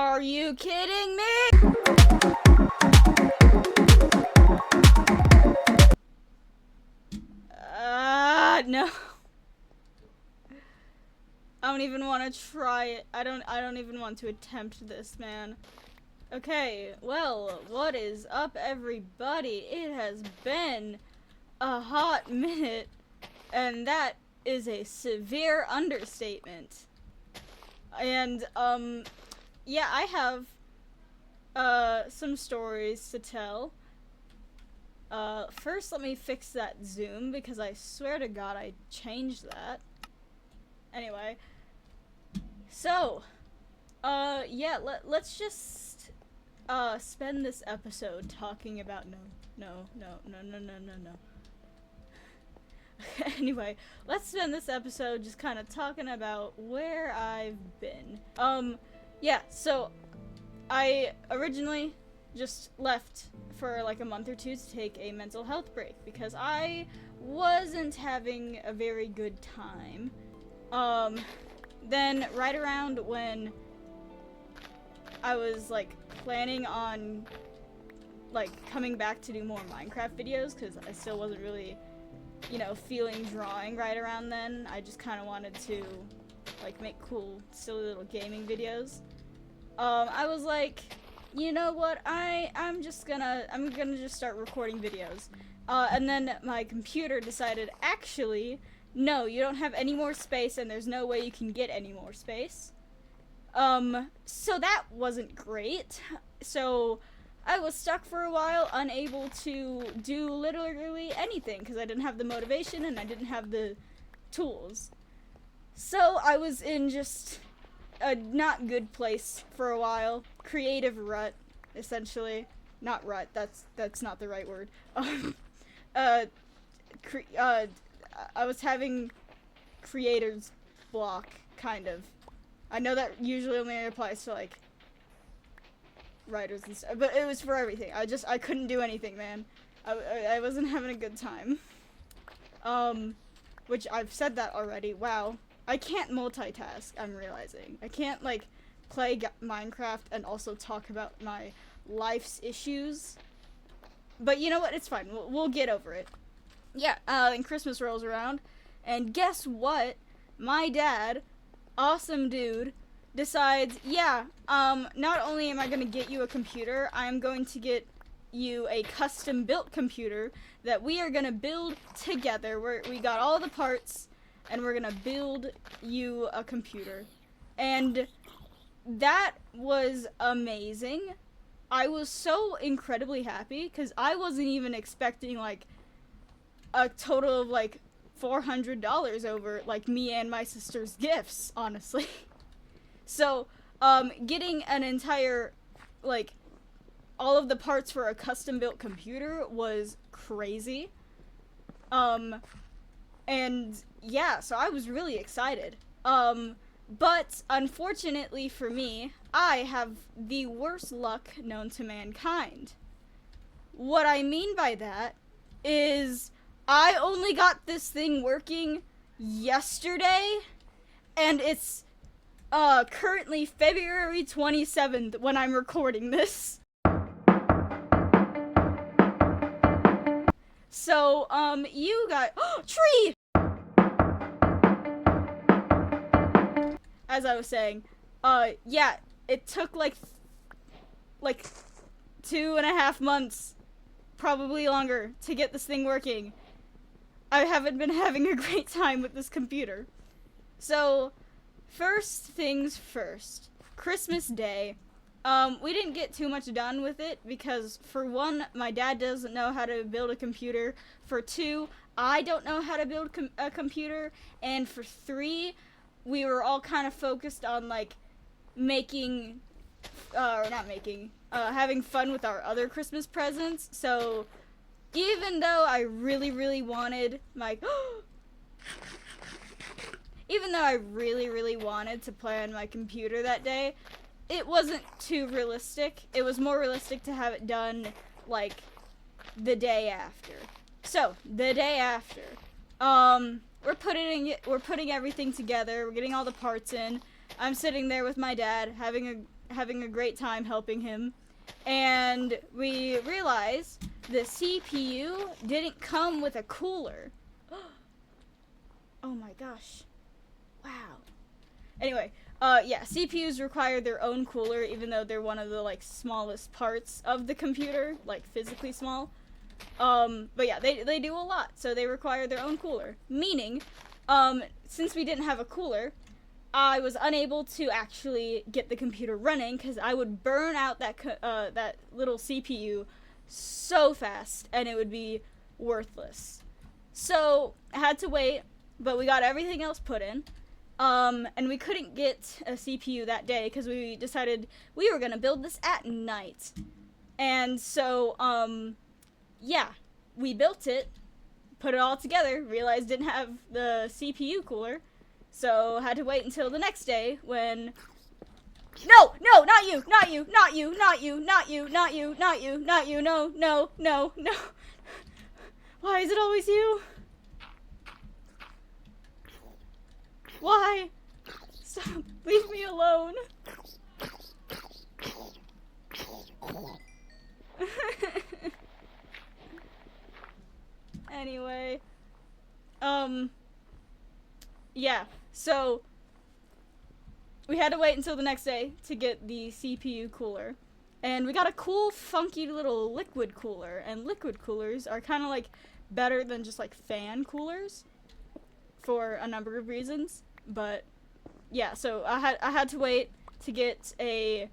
Are you kidding me? No. I don't even want to try it. I don't even want to attempt this, man. Okay, well, what is up, everybody? It has been a hot minute, and that is a severe understatement. And, yeah, I have, some stories to tell. First let me fix that zoom, because I swear to God I changed that. Anyway. So, yeah, let's just, spend this episode talking about no. Anyway, let's spend this episode just kind of talking about where I've been. Yeah, so I originally just left for like a month or two to take a mental health break because I wasn't having a very good time. Then right around when I was like planning on like coming back to do more Minecraft videos, because I still wasn't really, you know, feeling drawing right around then. I just kind of wanted to like make cool silly little gaming videos. I was like, you know what, I'm gonna just start recording videos. And then my computer decided, actually, no, you don't have any more space and there's no way you can get any more space. So that wasn't great. So I was stuck for a while, unable to do literally anything because I didn't have the motivation and I didn't have the tools. So I was in just a not good place for a while. Creative rut, essentially. Not rut, that's not the right word. I was having creator's block, kind of. I know that usually only applies to, like, writers and stuff, but it was for everything. I couldn't do anything, man. I wasn't having a good time. Which I've said that already. Wow. I can't multitask, I'm realizing. I can't, like, play Minecraft and also talk about my life's issues. But you know what? It's fine. We'll get over it. Yeah, and Christmas rolls around, and guess what? My dad, awesome dude, decides, yeah, not only am I gonna get you a computer, I'm going to get you a custom-built computer that we are gonna build together. We got all the parts, and we're gonna build you a computer. And that was amazing. I was so incredibly happy, because I wasn't even expecting, like, a total of, like, $400 over, like, me and my sister's gifts, honestly. So, getting an entire, like, all of the parts for a custom-built computer was crazy. And, yeah, so I was really excited. But, unfortunately for me, I have the worst luck known to mankind. What I mean by that is I only got this thing working yesterday, and it's currently February 27th when I'm recording this. So, you guys— tree! As I was saying, yeah, it took like 2.5 months, probably longer, to get this thing working. I haven't been having a great time with this computer. So, first things first, Christmas Day. We didn't get too much done with it because, for one, my dad doesn't know how to build a computer. For two, I don't know how to build a computer. And for three, we were all kind of focused on, like, having fun with our other Christmas presents. So, even though I really, really wanted to play on my computer that day, it wasn't too realistic. It was more realistic to have it done, like, the day after. So, the day after, we're putting everything together, we're getting all the parts in. I'm sitting there with my dad, having having a great time helping him. And we realized the CPU didn't come with a cooler. Oh my gosh. Wow. Anyway, yeah, CPUs require their own cooler, even though they're one of the, like, smallest parts of the computer, like, physically small. But yeah, they do a lot, so they require their own cooler. Meaning, since we didn't have a cooler, I was unable to actually get the computer running, because I would burn out that little CPU so fast, and it would be worthless. So, I had to wait, but we got everything else put in. And we couldn't get a CPU that day because we decided we were gonna build this at night. And so, yeah, we built it, put it all together, realized didn't have the CPU cooler, so had to wait until the next day when... No, not you, not you, not you, not you, not you, not you, not you, not you, no, no, no, no. Why is it always you? Why? Stop. Leave me alone. Anyway. Yeah. So, we had to wait until the next day to get the CPU cooler. And we got a cool, funky little liquid cooler. And liquid coolers are kind of, like, better than just, like, fan coolers. For a number of reasons. But yeah, so I had to wait to get a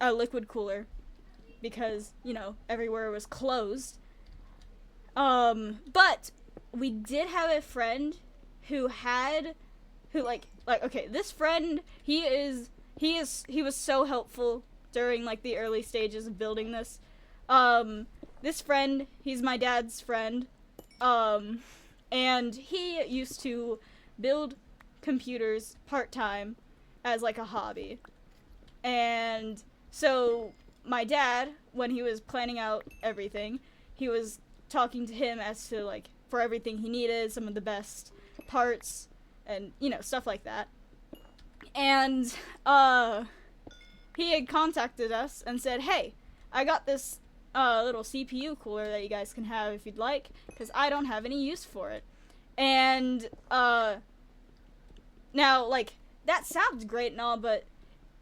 a liquid cooler because, you know, everywhere was closed. But we did have a friend who okay, this friend, he was so helpful during, like, the early stages of building this. This friend, he's my dad's friend. And he used to build computers part-time as, like, a hobby. And so my dad, when he was planning out everything, he was talking to him as to, like, for everything he needed, some of the best parts, and, you know, stuff like that. And, he had contacted us and said, hey, I got this little CPU cooler that you guys can have if you'd like, because I don't have any use for it. And, now, like, that sounds great and all, but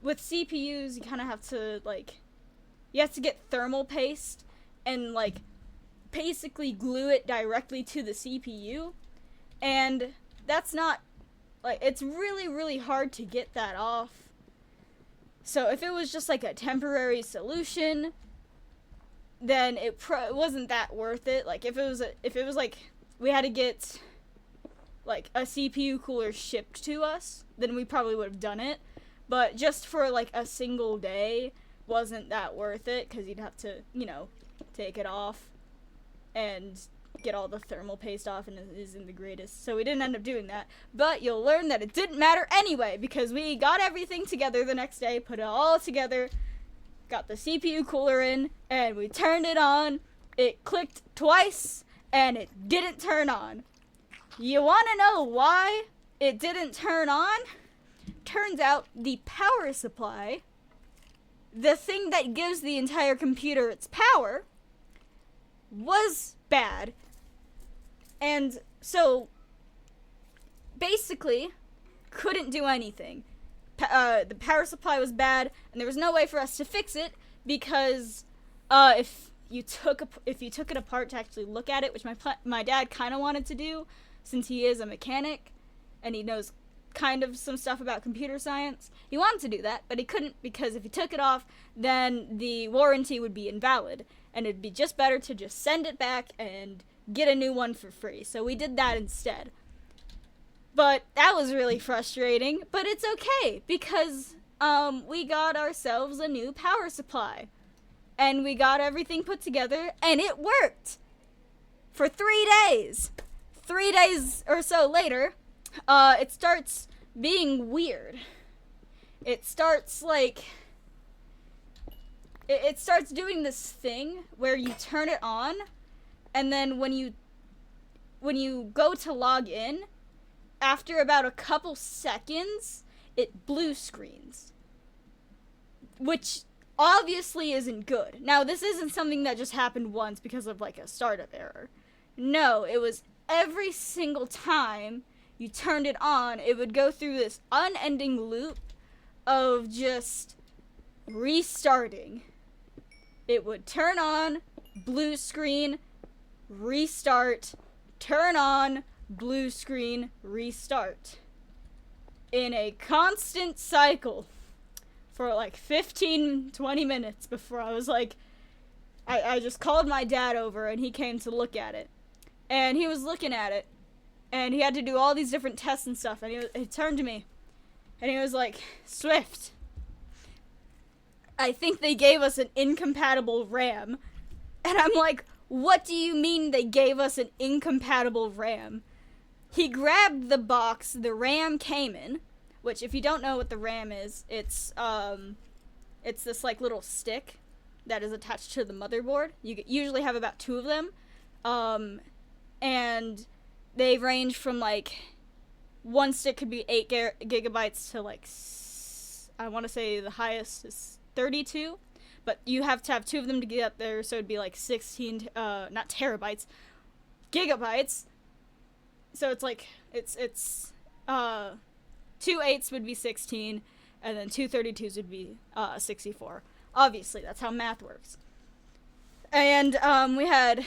with CPUs, you kind of have to, like, you have to get thermal paste and, like, basically glue it directly to the CPU, and that's not, like, it's really, really hard to get that off. So if it was just, like, a temporary solution, then it wasn't that worth it. Like, if it was like we had to get, like, a CPU cooler shipped to us, then we probably would have done it. But just for, like, a single day wasn't that worth it, because you'd have to, you know, take it off and get all the thermal paste off, and it isn't the greatest. So we didn't end up doing that. But you'll learn that it didn't matter anyway, because we got everything together the next day, put it all together, got the CPU cooler in, and we turned it on. It clicked twice, and it didn't turn on. You want to know why it didn't turn on? Turns out the power supply, the thing that gives the entire computer its power, was bad. And so, basically, couldn't do anything. The power supply was bad, and there was no way for us to fix it, because if you took it apart to actually look at it, which my dad kind of wanted to do, since he is a mechanic, and he knows kind of some stuff about computer science, he wanted to do that, but he couldn't, because if he took it off, then the warranty would be invalid, and it'd be just better to just send it back and get a new one for free. So we did that instead. But that was really frustrating, but it's okay, because we got ourselves a new power supply, and we got everything put together, and it worked for 3 days. 3 days or so later, it starts being weird. It starts, like, it starts doing this thing where you turn it on, and then when you go to log in, after about a couple seconds, it blue screens. Which obviously isn't good. Now, this isn't something that just happened once because of like a startup error. No, it was every single time you turned it on, it would go through this unending loop of just restarting. It would turn on, blue screen, restart, turn on, blue screen, restart. In a constant cycle for like 15-20 minutes before I was like, I just called my dad over and he came to look at it. And he was looking at it and he had to do all these different tests and stuff, and he turned to me and he was like, Swift, I think they gave us an incompatible RAM. And I'm like, what do you mean they gave us an incompatible RAM? He grabbed the box the RAM came in, which if you don't know what the RAM is, it's this like little stick that is attached to the motherboard. You usually have about 2 of them. And they range from like, one stick could be 8 gigabytes to like, I want to say the highest is 32, but you have to have 2 of them to get up there, so it'd be like 16, not terabytes, gigabytes. So it's like, it's 2 8s would be 16, and then 2 32s would be 64. Obviously, that's how math works. And we had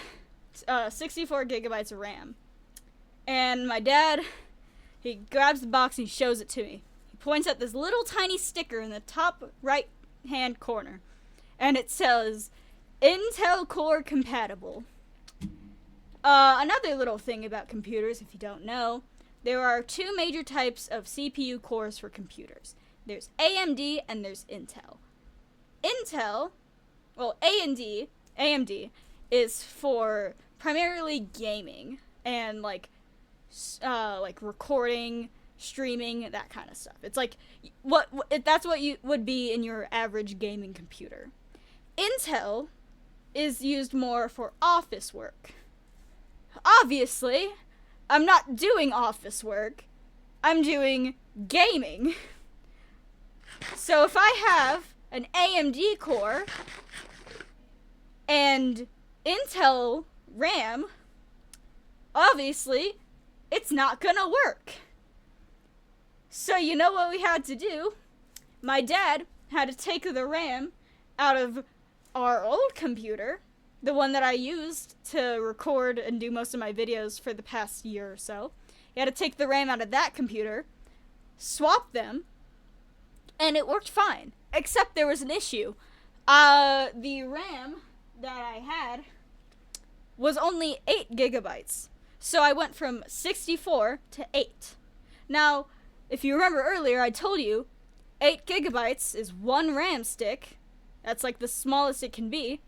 64 gigabytes of RAM. And my dad, he grabs the box and he shows it to me. He points at this little tiny sticker in the top right hand corner, and it says Intel Core compatible. Another little thing about computers, if you don't know, there are 2 major types of CPU cores for computers. There's AMD and there's Intel. AMD is for primarily gaming and like recording, streaming, that kind of stuff. It's like that's what you would be in your average gaming computer. Intel is used more for office work. Obviously, I'm not doing office work. I'm doing gaming. So if I have an AMD core and Intel RAM, obviously, it's not gonna work. So you know what we had to do? My dad had to take the RAM out of our old computer, the one that I used to record and do most of my videos for the past year or so. He had to take the RAM out of that computer, swap them, and it worked fine. Except there was an issue. The RAM that I had was only 8 gigabytes. So I went from 64 to 8. Now, if you remember earlier, I told you 8 gigabytes is 1 RAM stick. That's like the smallest it can be.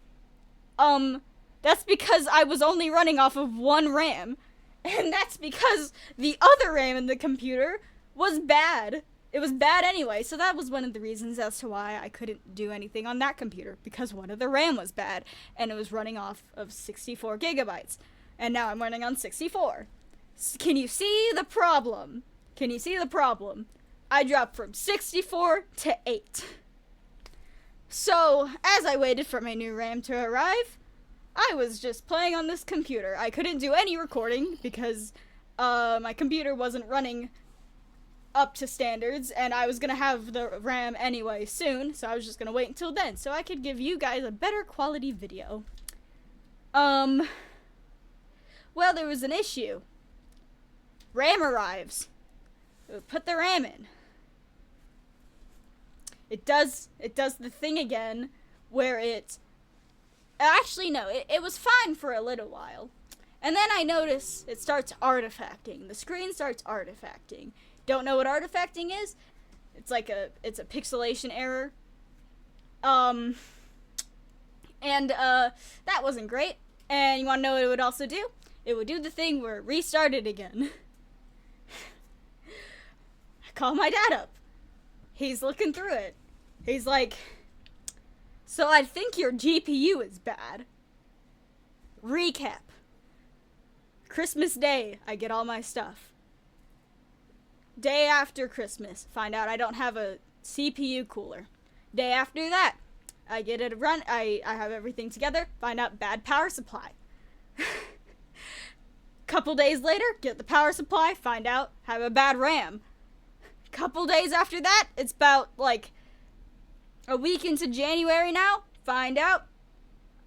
That's because I was only running off of 1 RAM. And that's because the other RAM in the computer was bad. It was bad anyway, so that was one of the reasons as to why I couldn't do anything on that computer, because one of the RAM was bad, and it was running off of 64 gigabytes. And now I'm running on 64. Can you see the problem? Can you see the problem? I dropped from 64 to 8. So, as I waited for my new RAM to arrive, I was just playing on this computer. I couldn't do any recording because my computer wasn't running up to standards, and I was gonna have the RAM anyway soon, so I was just gonna wait until then so I could give you guys a better quality video. Well, there was an issue. RAM arrives. Put the RAM in. It does the thing again where actually no, it was fine for a little while. And then I notice it starts artifacting. The screen starts artifacting. Don't know what artifacting is? It's like it's a pixelation error. That wasn't great. And you wanna know what it would also do? It would do the thing where it restarted again. I call my dad up. He's looking through it. He's like, so I think your GPU is bad. Recap. Christmas Day, I get all my stuff. Day after Christmas, find out I don't have a CPU cooler. Day after that, I get it run. I have everything together. Find out bad power supply. Couple days later, get the power supply. Find out have a bad RAM. Couple days after that, it's about like a week into January now. Find out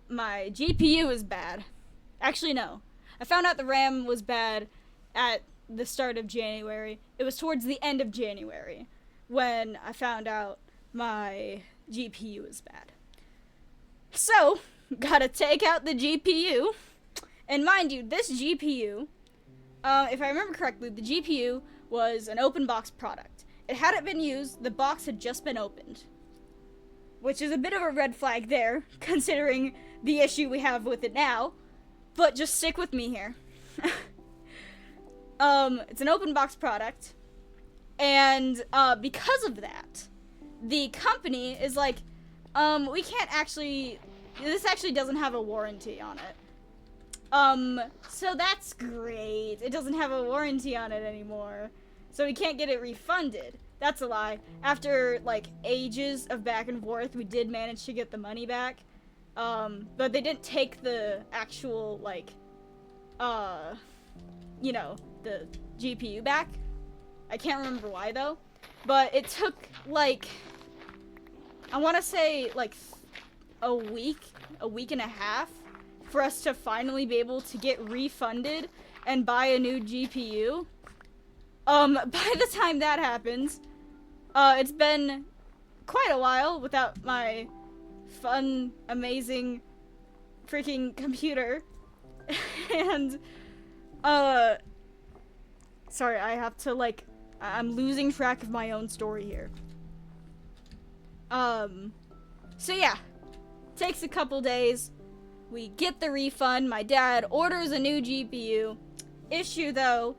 my GPU is bad. Actually, no. I found out the RAM was bad at the start of January. It was towards the end of January when I found out my GPU is bad. So, gotta take out the GPU. And mind you, this GPU, if I remember correctly, the GPU was an open box product. It hadn't been used, the box had just been opened. Which is a bit of a red flag there, considering the issue we have with it now. But just stick with me here. It's an open box product, and because of that, the company is like, we can't actually, this actually doesn't have a warranty on it. So that's great. It doesn't have a warranty on it anymore, so we can't get it refunded. That's a lie. After, like, ages of back and forth, we did manage to get the money back, but they didn't take the actual, like, you know, the GPU back. I can't remember why though, but it took like, I want to say like a week and a half for us to finally be able to get refunded and buy a new GPU. By the time that happens, it's been quite a while without my fun, amazing freaking computer. And sorry, I have to, like, I'm losing track of my own story here. So yeah, takes a couple days, we get the refund, my dad orders a new GPU. Issue though,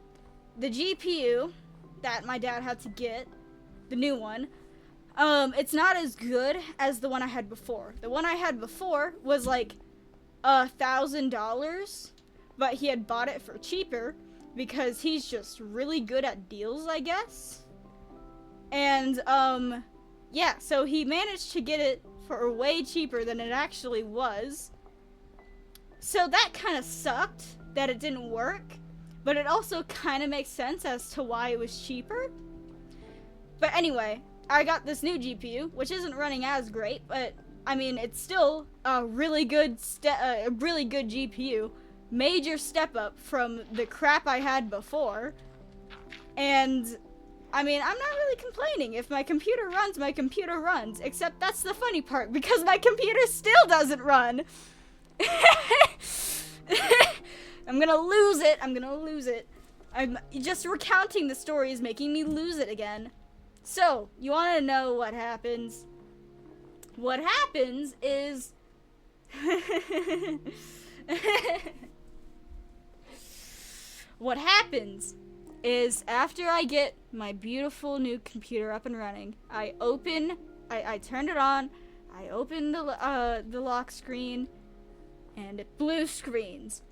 the GPU that my dad had to get, the new one, it's not as good as the one I had before. The one I had before was like $1,000, but he had bought it for cheaper because he's just really good at deals, I guess. And yeah, so he managed to get it for way cheaper than it actually was. So that kind of sucked that it didn't work, but it also kind of makes sense as to why it was cheaper. But anyway, I got this new GPU, which isn't running as great, but I mean, it's still a really good GPU. Major step up from the crap I had before. And I mean, I'm not really complaining. If my computer runs, my computer runs. Except that's the funny part, because my computer still doesn't run. I'm gonna lose it. I'm just recounting the story is making me lose it again. So, you want to know what happens? What happens is what happens is after I get my beautiful new computer up and running, I turn it on, I open the lock screen, and it blue screens.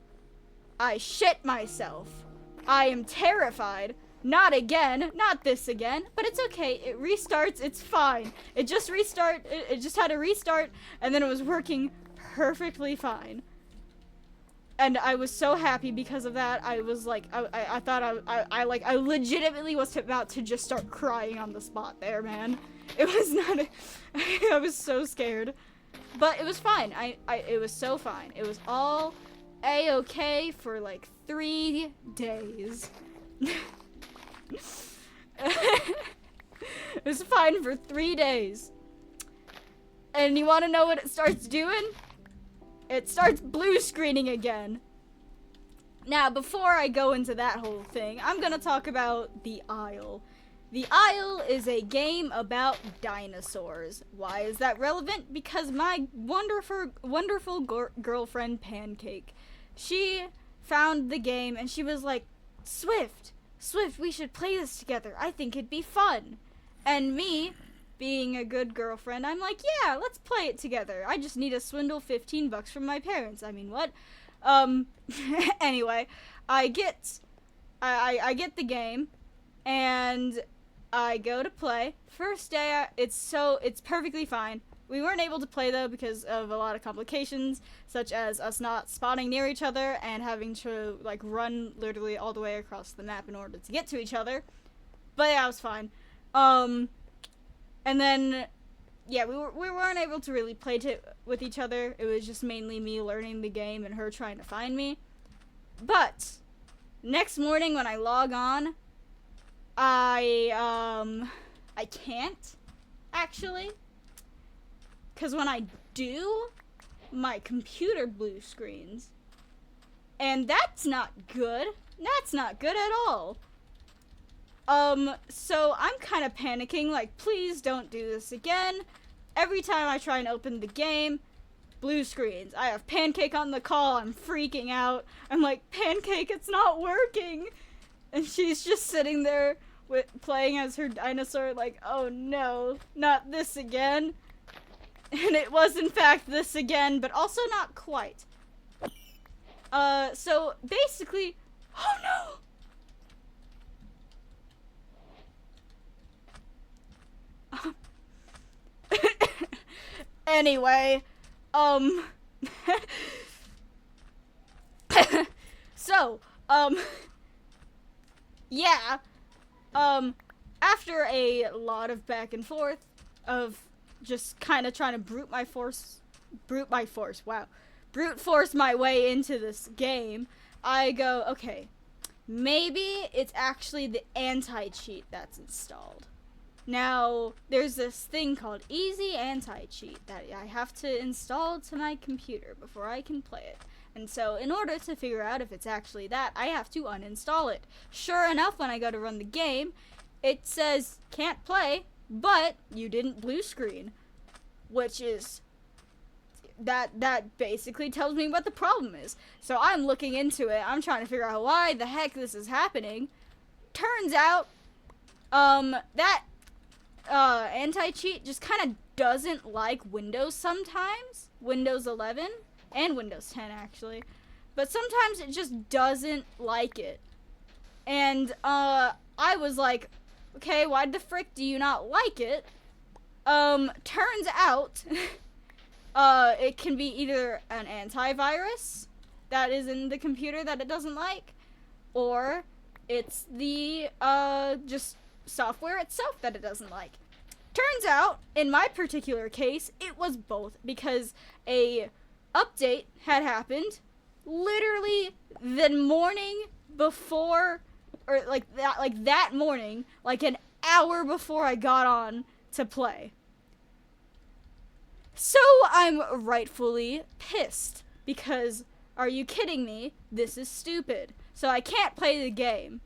I shit myself. I am terrified. Not again, not this again, but it's okay. It restarts, it's fine. It just had a restart, and then it was working perfectly fine. And I was so happy because of that. I was like, I thought I legitimately was about to just start crying on the spot there, man. It was not, I was so scared. But it was fine. It was so fine. It was all A-okay for like 3 days. It was fine for 3 days. And you want to know what it starts doing? It starts blue screening again. Now, before I go into that whole thing, I'm gonna talk about The Isle. The Isle is a game about dinosaurs. Why is that relevant? Because my wonderful girlfriend, Pancake, she found the game and she was like, Swift, we should play this together. I think it'd be fun. And me, being a good girlfriend, I'm like, yeah, let's play it together. I just need to swindle $15 from my parents. I mean, what? Anyway, I get the game, and I go to play. First day, it's perfectly fine. We weren't able to play though because of a lot of complications, such as us not spawning near each other and having to like run literally all the way across the map in order to get to each other. But yeah, it was fine. And then yeah, we weren't able to really play with each other. It was just mainly me learning the game and her trying to find me. But next morning when I log on, I can't actually. Because when I do, my computer blue screens. And that's not good. That's not good at all. So I'm kind of panicking, like, please don't do this again. Every time I try and open the game, blue screens. I have Pancake on the call. I'm freaking out. I'm like, Pancake, it's not working. And she's just sitting there playing as her dinosaur, like, oh no, not this again. And it was in fact this again, but also not quite. So basically, oh no! Anyway, so, yeah, after a lot of back and forth of just kind of trying to brute force my way into this game, I go, okay, maybe it's actually the anti-cheat that's installed. Now, there's this thing called Easy Anti-Cheat that I have to install to my computer before I can play it. And so, in order to figure out if it's actually that, I have to uninstall it. Sure enough, when I go to run the game, it says, can't play, but you didn't blue screen. Which is, that basically tells me what the problem is. So I'm looking into it, I'm trying to figure out why the heck this is happening. Turns out, that anti-cheat just kind of doesn't like Windows sometimes. Windows 11 and Windows 10 actually. But sometimes it just doesn't like it. And I was like, okay, why the frick do you not like it? Turns out it can be either an antivirus that is in the computer that it doesn't like, or it's the just software itself that it doesn't like. Turns out, in my particular case, it was both, because a update had happened literally the morning before, or that morning, like an hour before I got on to play. So I'm rightfully pissed, because are you kidding me? This is stupid. So I can't play the game.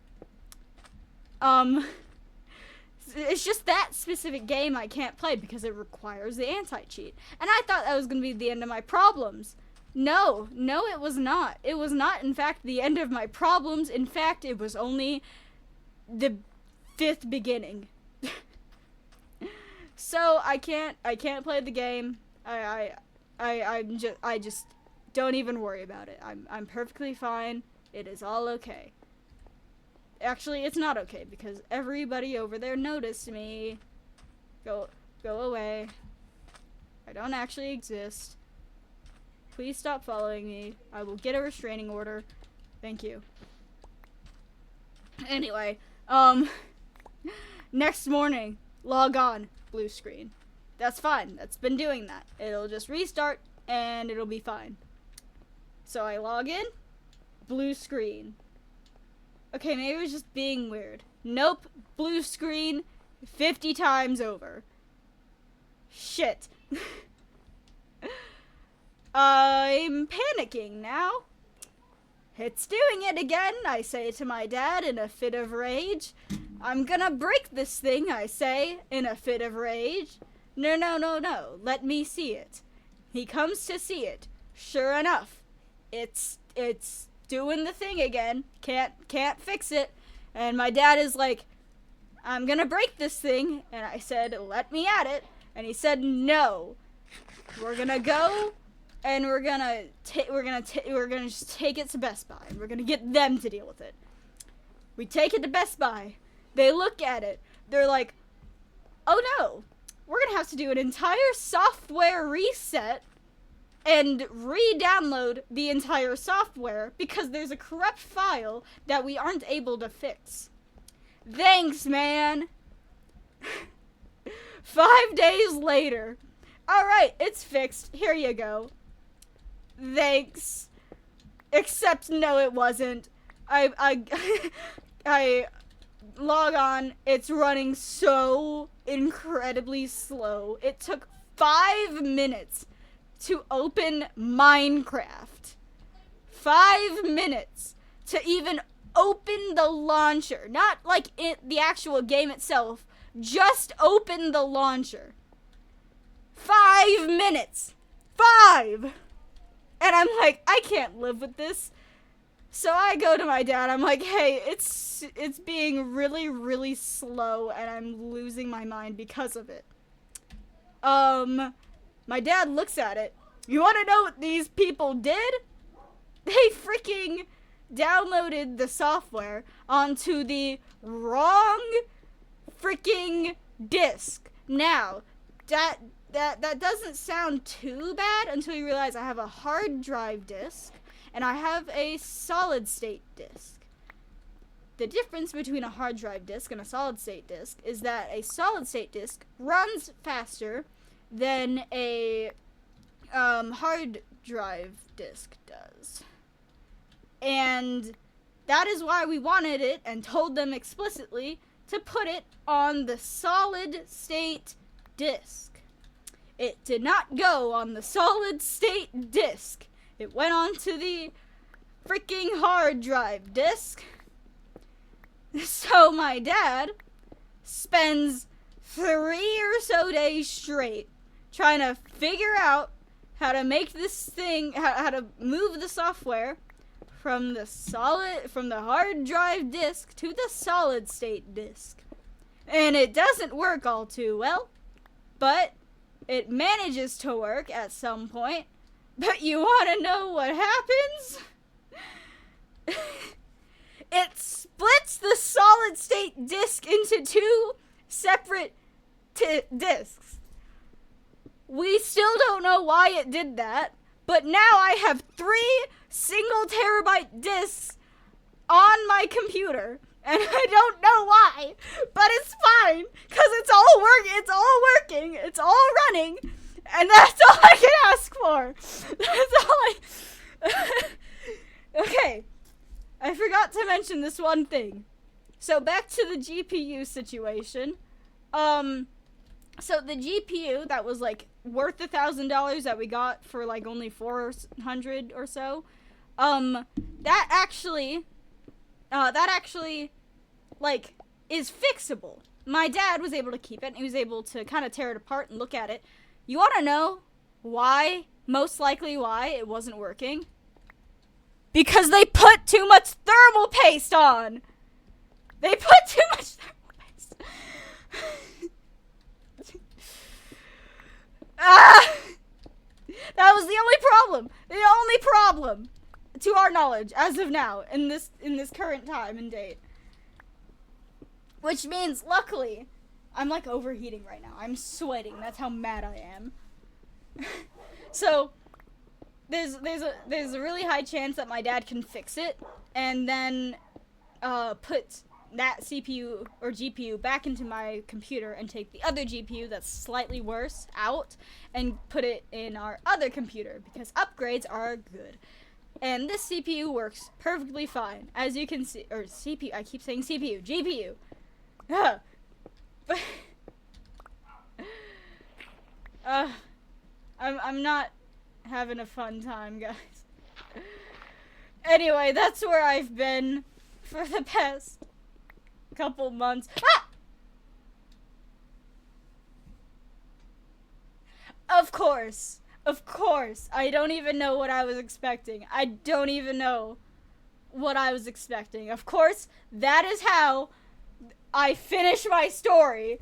It's just that specific game I can't play because it requires the anti-cheat. And I thought that was going to be the end of my problems. No, it was not. It was not, in fact, the end of my problems. In fact, it was only the 5th beginning. So I can't play the game. I just don't even worry about it. I'm perfectly fine. It is all okay. Actually, it's not okay because everybody over there noticed me. Go away. I don't actually exist. Please stop following me. I will get a restraining order. Thank you. Anyway, next morning, log on, blue screen. That's fine. That's been doing that. It'll just restart and it'll be fine. So I log in, blue screen. Okay, maybe it was just being weird. Nope, blue screen 50 times over. Shit. I'm panicking now. It's doing it again, I say to my dad in a fit of rage. I'm gonna break this thing, I say, in a fit of rage. No, let me see it. He comes to see it. Sure enough, it's doing the thing again. Can't fix it. And my dad is like, I'm gonna break this thing. And I said, let me at it. And he said, no. We're gonna go and we're gonna just take it to Best Buy. And we're gonna get them to deal with it. We take it to Best Buy. They look at it. They're like, oh no, we're gonna have to do an entire software reset and re-download the entire software because there's a corrupt file that we aren't able to fix. Thanks, man. 5 days later. Alright, it's fixed. Here you go. Thanks. Except, no, it wasn't. I log on. It's running so incredibly slow. It took 5 minutes to open Minecraft. 5 minutes to even open the launcher. Not like the actual game itself. Just open the launcher. 5 minutes. 5! And I'm like, I can't live with this. So I go to my dad. I'm like, hey, it's being really, really slow and I'm losing my mind because of it. My dad looks at it. You want to know what these people did? They freaking downloaded the software onto the wrong freaking disk. Now, that doesn't sound too bad until you realize I have a hard drive disk and I have a solid state disk. The difference between a hard drive disk and a solid state disk is that a solid state disk runs faster than a hard drive disk does. And that is why we wanted it and told them explicitly to put it on the solid state disk. It did not go on the solid state disk. It went onto the freaking hard drive disk. So my dad spends 3 or so days straight trying to figure out how to make this thing, how to move the software from the hard drive disk to the solid state disk. And it doesn't work all too well, but it manages to work at some point. But you want to know what happens? It splits the solid state disk into 2 separate disks. We still don't know why it did that, but now I have 3 single terabyte disks on my computer, and I don't know why, but it's fine, because it's all working, it's all running, and that's all I can ask for. That's all Okay, I forgot to mention this one thing. So back to the GPU situation. So the GPU that was like worth $1,000 that we got for like only $400 or so, that actually like is fixable. My dad was able to keep it and he was able to kind of tear it apart and look at it. You want to know why? Most likely why it wasn't working? Because they put too much thermal paste on. They put too much thermal paste. That was the only problem. The only problem, to our knowledge, as of now, in this current time and date. Which means, luckily, I'm like overheating right now. I'm sweating. That's how mad I am. So, there's a really high chance that my dad can fix it, and then put that CPU or GPU back into my computer and take the other GPU that's slightly worse out and put it in our other computer because upgrades are good. And this CPU works perfectly fine, as you can see, or CPU, I keep saying CPU, GPU. But I'm not having a fun time, guys. Anyway, that's where I've been for the past couple months. Of course, I don't even know what I was expecting. Of course, that is how I finish my story.